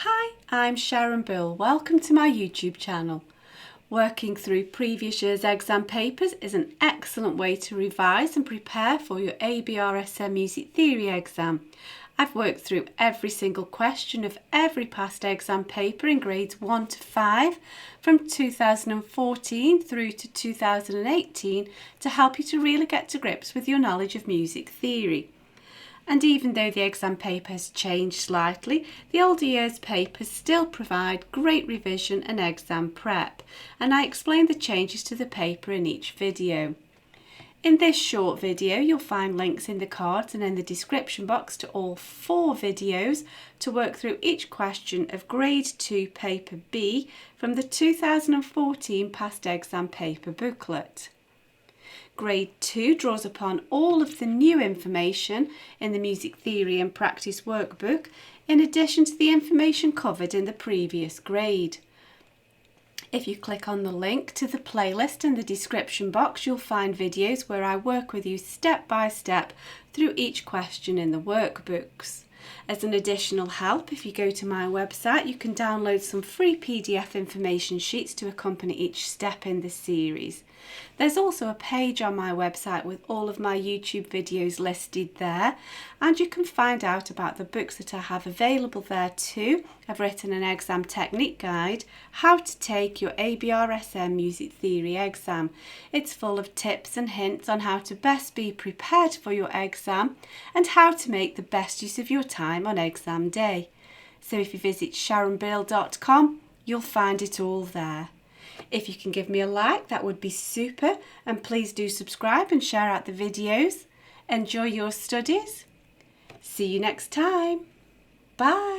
Hi, I'm Sharon. Welcome to my YouTube channel. Working through previous year's exam papers is an excellent way to revise and prepare for your ABRSM Music Theory exam. I've worked through every single question of every past exam paper in grades 1 to 5 from 2014 through to 2018 to help you to really get to grips with your knowledge of music theory. And even though the exam paper has changed slightly, the older year's papers still provide great revision and exam prep, and I explain the changes to the paper in each video. In this short video, you'll find links in the cards and in the description box to all 4 videos to work through each question of Grade 2 Paper B from the 2014 past exam paper booklet. Grade 2 draws upon all of the new information in the Music Theory and Practice workbook, in addition to the information covered in the previous grade. If you click on the link to the playlist in the description box, you'll find videos where I work with you step by step through each question in the workbooks. As an additional help, if you go to my website, you can download some free PDF information sheets to accompany each step in the series. There's also a page on my website with all of my YouTube videos listed there, and you can find out about the books that I have available there too. I've written an exam technique guide, How to Take Your ABRSM Music Theory Exam. It's full of tips and hints on how to best be prepared for your exam and how to make the best use of your time on exam day. So if you visit sharonbill.com, you'll find it all there. If you can give me a like, that would be super, and please do subscribe and share out the videos. Enjoy your studies. See you next time. Bye.